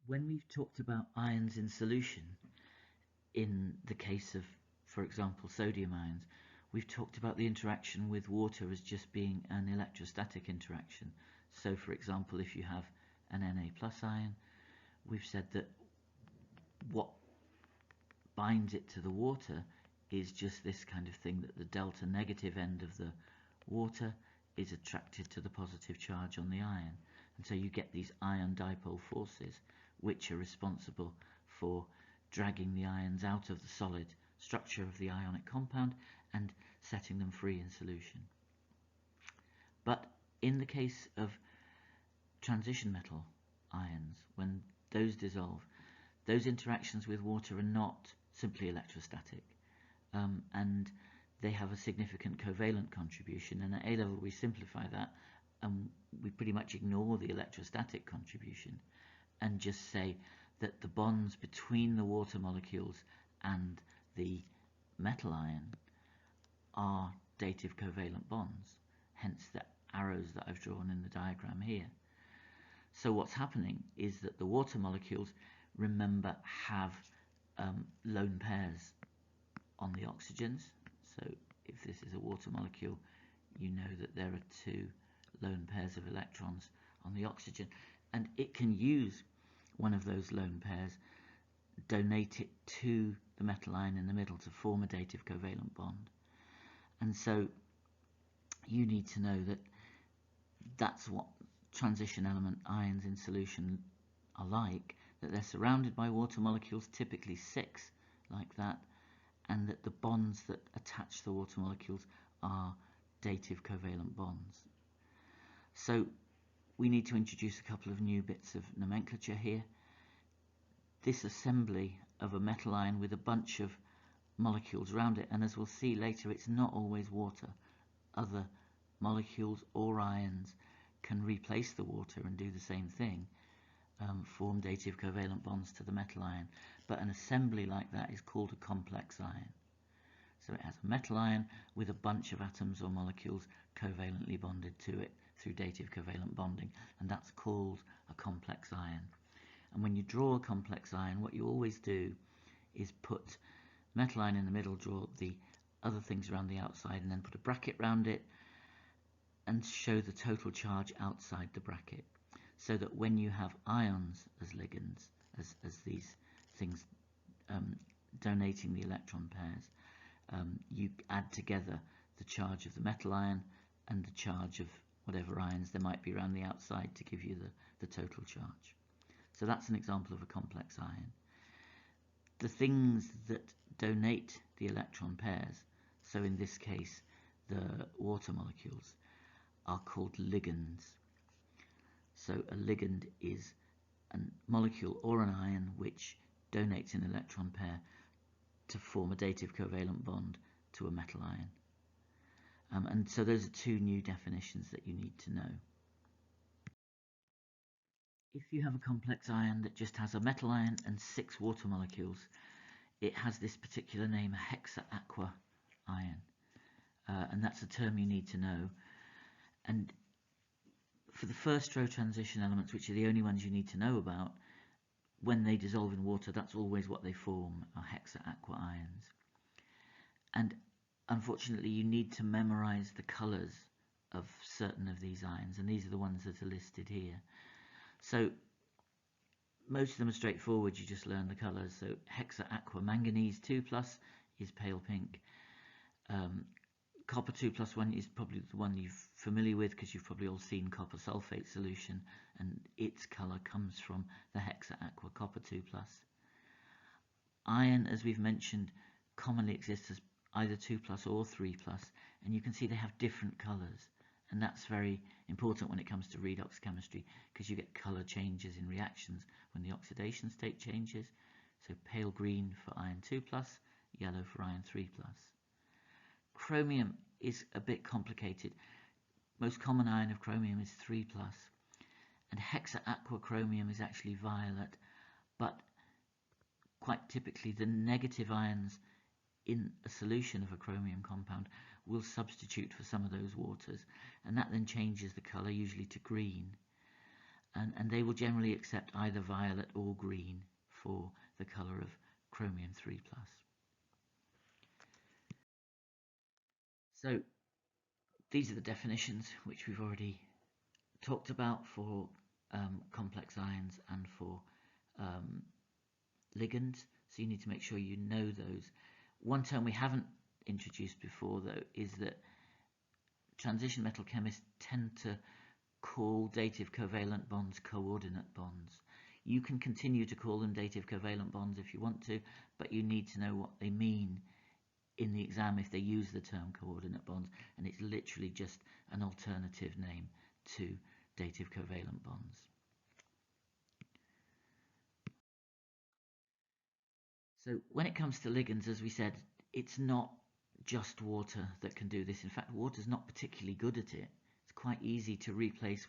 When we've talked about ions in solution, in the case of, for example, sodium ions, we've talked about the interaction with water as just being an electrostatic interaction. So, for example, if you have an Na plus ion, we've said that what binds it to the water is just this kind of thing, that the delta negative end of the water is attracted to the positive charge on the ion. And so you get these ion dipole forces, which are responsible for dragging the ions out of the solid structure of the ionic compound and setting them free in solution. But in the case of transition metal ions, when those dissolve, those interactions with water are not simply electrostatic, and they have a significant covalent contribution. And at A level we simplify that, and we pretty much ignore the electrostatic contribution and just say that the bonds between the water molecules and the metal ion are dative covalent bonds, hence the arrows that I've drawn in the diagram here. So what's happening is that the water molecules, remember, have lone pairs on the oxygens. So if this is a water molecule, you know that there are two lone pairs of electrons on the oxygen, and it can use one of those lone pairs, donate it to the metal ion in the middle to form a dative covalent bond. And so you need to know that that's what transition element ions in solution are like, that they're surrounded by water molecules, typically 6 like that, and that the bonds that attach the water molecules are dative covalent bonds. So we need to introduce a couple of new bits of nomenclature here. This assembly of a metal ion with a bunch of molecules around it, and as we'll see later, it's not always water. Other molecules or ions can replace the water and do the same thing, form dative covalent bonds to the metal ion. But an assembly like that is called a complex ion. So it has a metal ion with a bunch of atoms or molecules covalently bonded to it through dative covalent bonding, and that's called a complex ion. And when you draw a complex ion, what you always do is put metal ion in the middle, draw the other things around the outside, and then put a bracket around it and show the total charge outside the bracket, so that when you have ions as ligands, as these things donating the electron pairs, you add together the charge of the metal ion and the charge of whatever ions there might be around the outside to give you the total charge. So that's an example of a complex ion. The things that donate the electron pairs, so in this case the water molecules, are called ligands. So a ligand is a molecule or an ion which donates an electron pair to form a dative covalent bond to a metal ion. And so those are two new definitions that you need to know. If you have a complex ion that just has a metal ion and 6 water molecules, it has this particular name, a Hexa aqua ion. And that's a term you need to know. And for the first row transition elements, which are the only ones you need to know about, when they dissolve in water, that's always what they form, are Hexa aqua ions. And unfortunately, you need to memorize the colors of certain of these ions, and these are the ones that are listed here. So most of them are straightforward, you just learn the colors. So Hexa aqua manganese 2+ is pale pink. Copper 2+1 is probably the one you're familiar with, because you've probably all seen copper sulfate solution, and its color comes from the Hexa aqua copper 2+. Iron, as we've mentioned, commonly exists as either 2+ or 3+, and you can see they have different colors, and that's very important when it comes to redox chemistry, because you get color changes in reactions when the oxidation state changes. So pale green for iron 2+, yellow for iron 3+. Chromium is a bit complicated. Most common ion of chromium is 3+, and Hexa aqua chromium is actually violet, but quite typically the negative ions in a solution of a chromium compound will substitute for some of those waters, and that then changes the color, usually to green. and they will generally accept either violet or green for the colour of chromium 3+. So these are the definitions which we've already talked about for complex ions and for ligands, so you need to make sure you know those. One term we haven't introduced before, though, is that transition metal chemists tend to call dative covalent bonds coordinate bonds. You can continue to call them dative covalent bonds if you want to, but you need to know what they mean in the exam if they use the term coordinate bonds, and it's literally just an alternative name to dative covalent bonds. So when it comes to ligands, as we said, it's not just water that can do this. In fact, water's not particularly good at it. It's quite easy to replace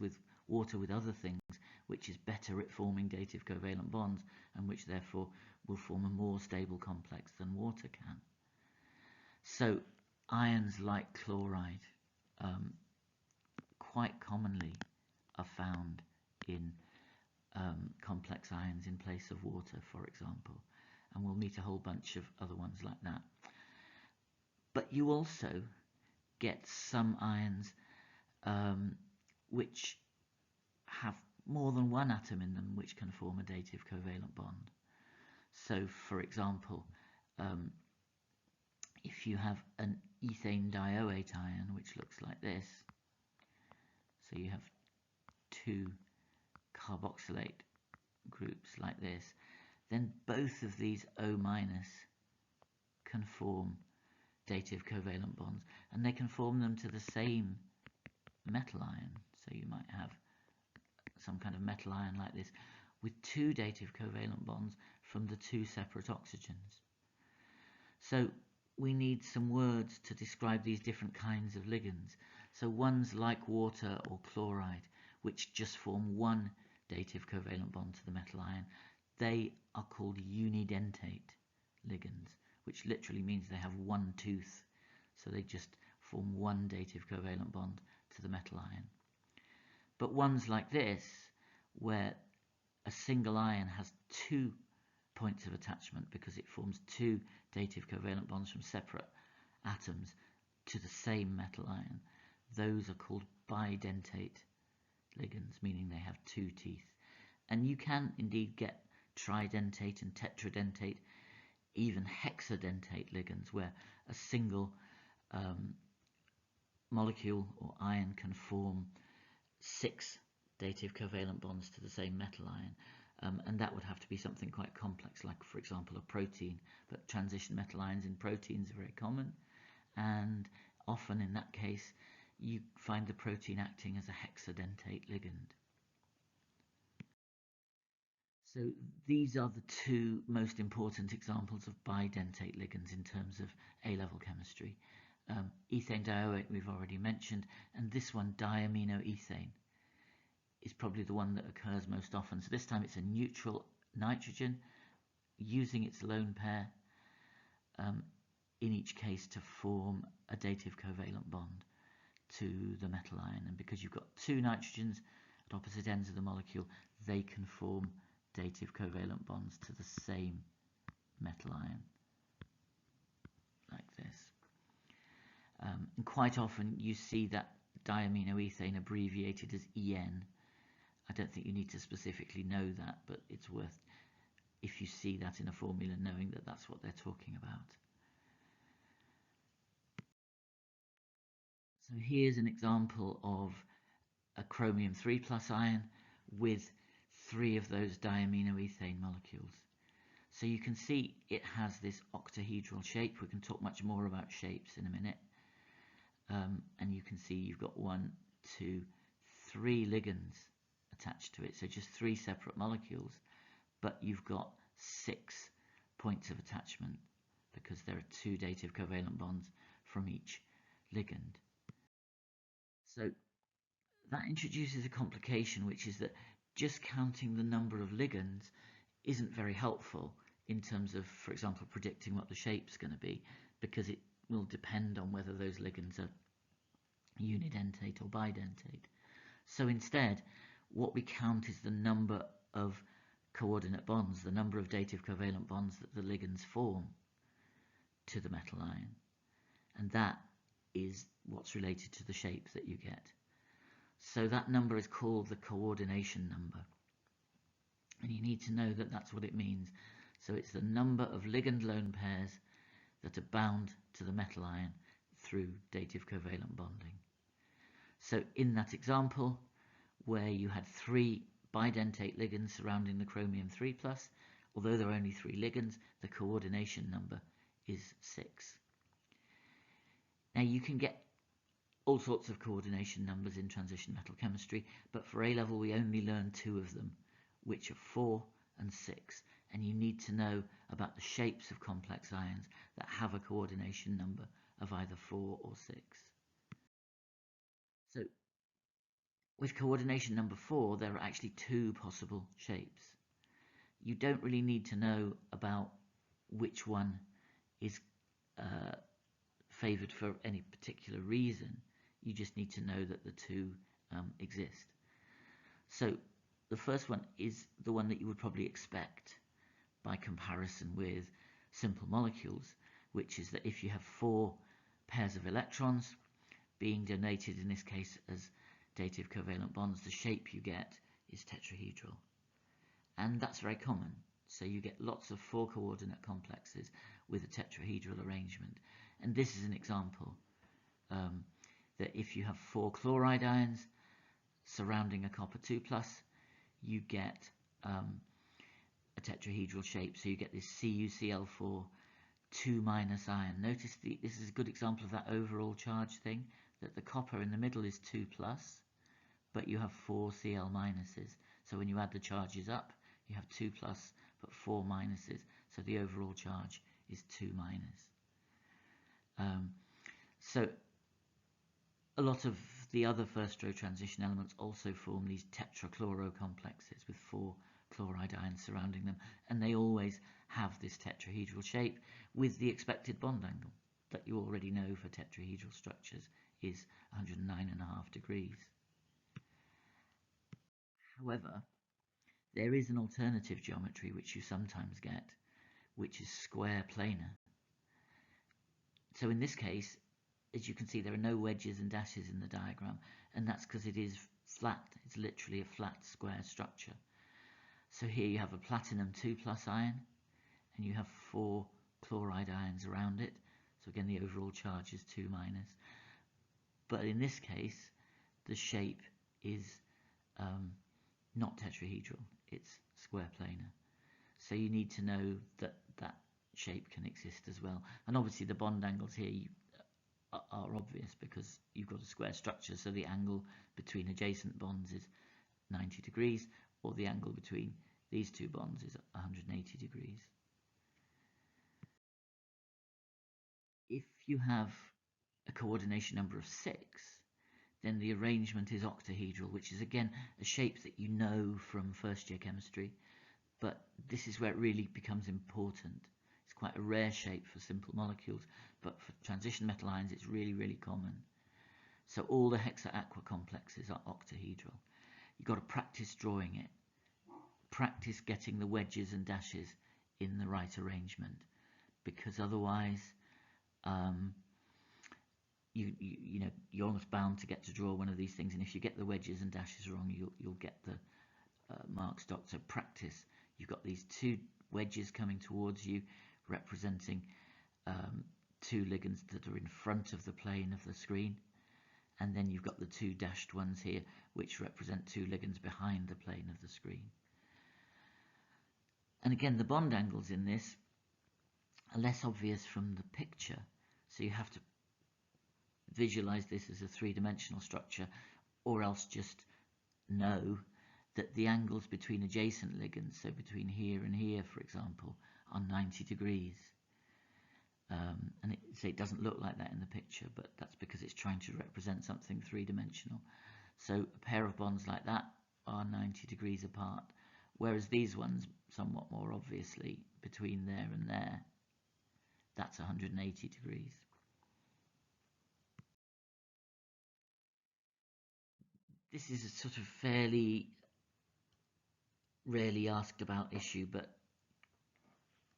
water with other things, which is better at forming dative covalent bonds, and which therefore will form a more stable complex than water can. So ions like chloride quite commonly are found in complex ions in place of water, for example, and we'll meet a whole bunch of other ones like that. But you also get some ions which have more than one atom in them which can form a dative covalent bond. So, for example, if you have an ethane dioate ion, which looks like this, so you have two carboxylate groups like this, then both of these O- can form dative covalent bonds, and they can form them to the same metal ion. So you might have some kind of metal ion like this with two dative covalent bonds from the two separate oxygens. So we need some words to describe these different kinds of ligands. So ones like water or chloride, which just form one dative covalent bond to the metal ion, they are called unidentate ligands, which literally means they have one tooth. So they just form one dative covalent bond to the metal ion. But ones like this, where a single ion has 2 points of attachment because it forms two dative covalent bonds from separate atoms to the same metal ion, those are called bidentate ligands, meaning they have 2 teeth. And you can indeed get tridentate and tetradentate, even hexadentate ligands, where a single molecule or ion can form 6 dative covalent bonds to the same metal ion. And that would have to be something quite complex, like, for example, a protein. But transition metal ions in proteins are very common, and often in that case you find the protein acting as a hexadentate ligand. So these are the 2 most important examples of bidentate ligands in terms of A-level chemistry. Ethane dioate we've already mentioned, and this one, diaminoethane, is probably the one that occurs most often. So this time it's a neutral nitrogen using its lone pair in each case to form a dative covalent bond to the metal ion. And because you've got 2 nitrogens at opposite ends of the molecule, they can form dative covalent bonds to the same metal ion, like this. And quite often you see that diaminoethane abbreviated as EN. I don't think you need to specifically know that, but it's worth, if you see that in a formula, knowing that that's what they're talking about. So here's an example of a chromium 3+ ion with 3 of those diaminoethane molecules. So you can see it has this octahedral shape. We can talk much more about shapes in a minute. And you can see you've got 1, 2, 3 ligands attached to it, so just 3 separate molecules, but you've got 6 points of attachment because there are 2 dative covalent bonds from each ligand. So that introduces a complication, which is that just counting the number of ligands isn't very helpful in terms of, for example, predicting what the shape's going to be, because it will depend on whether those ligands are unidentate or bidentate. So instead, what we count is the number of coordinate bonds, the number of dative covalent bonds that the ligands form to the metal ion. And that is what's related to the shape that you get. So that number is called the coordination number. And you need to know that that's what it means. So it's the number of ligand lone pairs that are bound to the metal ion through dative covalent bonding. So in that example, where you had 3 bidentate ligands surrounding the chromium 3+, although there are only 3 ligands, the coordination number is 6. Now you can get all sorts of coordination numbers in transition metal chemistry, but for A-level we only learn 2 of them, which are 4 and 6, and you need to know about the shapes of complex ions that have a coordination number of either 4 or 6. So with coordination number 4, there are actually 2 possible shapes. You don't really need to know about which one is favoured for any particular reason. You just need to know that the 2 exist. So the first one is the one that you would probably expect by comparison with simple molecules, which is that if you have 4 pairs of electrons being donated, in this case as dative covalent bonds, the shape you get is tetrahedral. And that's very common. So you get lots of 4 coordinate complexes with a tetrahedral arrangement. And this is an example that if you have 4 chloride ions surrounding a copper 2+, you get a tetrahedral shape. So you get this CuCl4 2- ion. Notice this is a good example of that overall charge thing, that the copper in the middle is 2+, but you have 4 Cl-. So when you add the charges up, you have 2+, but 4 minuses. So the overall charge is 2-. So a lot of the other first row transition elements also form these tetrachloro complexes with 4 chloride ions surrounding them, and they always have this tetrahedral shape with the expected bond angle that you already know for tetrahedral structures is 109.5 degrees. However, there is an alternative geometry which you sometimes get, which is square planar. So in this case, as you can see, there are no wedges and dashes in the diagram, and that's because it is flat. It's literally a flat square structure. So here you have a platinum 2+ ion, and you have 4 chloride ions around it. So again, the overall charge is 2-. But in this case, the shape is not tetrahedral, it's square planar. So you need to know that that shape can exist as well. And obviously the bond angles here are obvious because you've got a square structure, so the angle between adjacent bonds is 90 degrees, or the angle between these 2 bonds is 180 degrees. If you have a coordination number of 6, then the arrangement is octahedral, which is again a shape that you know from first year chemistry, but this is where it really becomes important. It's quite a rare shape for simple molecules, but for transition metal ions it's really, really common. So all the Hexa aqua complexes are octahedral. You've got to practice drawing it, practice getting the wedges and dashes in the right arrangement, because otherwise you're almost bound to get to draw one of these things, and if you get the wedges and dashes wrong, you'll get the marks docked. So practice. You've got these 2 wedges coming towards you, representing 2 ligands that are in front of the plane of the screen, and then you've got the 2 dashed ones here, which represent 2 ligands behind the plane of the screen. And again, the bond angles in this are less obvious from the picture, so you have to visualize this as a 3-dimensional structure, or else just know that the angles between adjacent ligands, so between here and here, for example, are 90 degrees. And it doesn't look like that in the picture, but that's because it's trying to represent something 3-dimensional. So a pair of bonds like that are 90 degrees apart, whereas these ones, somewhat more obviously, between there and there, that's 180 degrees. This is a sort of fairly rarely asked about issue, but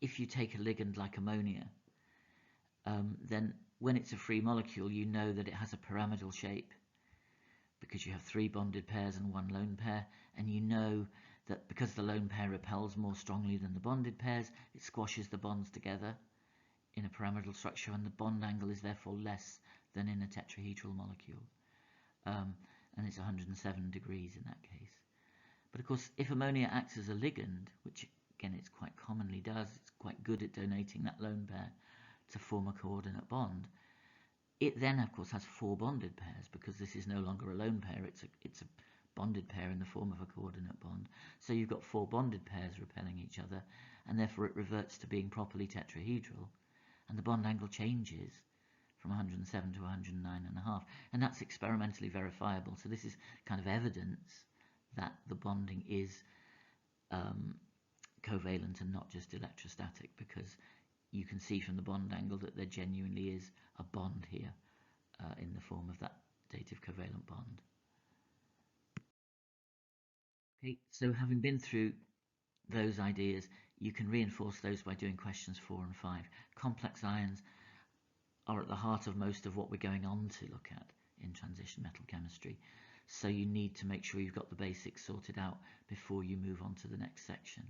if you take a ligand like ammonia, then when it's a free molecule, you know that it has a pyramidal shape because you have 3 bonded pairs and 1 lone pair, and you know that because the lone pair repels more strongly than the bonded pairs, it squashes the bonds together in a pyramidal structure, and the bond angle is therefore less than in a tetrahedral molecule. And it's 107 degrees in that case. But of course, if ammonia acts as a ligand, which again it quite commonly does, it's quite good at donating that lone pair to form a coordinate bond. It then, of course, has 4 bonded pairs because this is no longer a lone pair, it's a bonded pair in the form of a coordinate bond. So you've got 4 bonded pairs repelling each other, and therefore it reverts to being properly tetrahedral, and the bond angle changes from 107 to 109.5, and that's experimentally verifiable. So this is kind of evidence that the bonding is covalent and not just electrostatic, because you can see from the bond angle that there genuinely is a bond here in the form of that dative covalent bond. Okay, so having been through those ideas, you can reinforce those by doing questions 4 and 5. Complex ions are at the heart of most of what we're going on to look at in transition metal chemistry, so you need to make sure you've got the basics sorted out before you move on to the next section.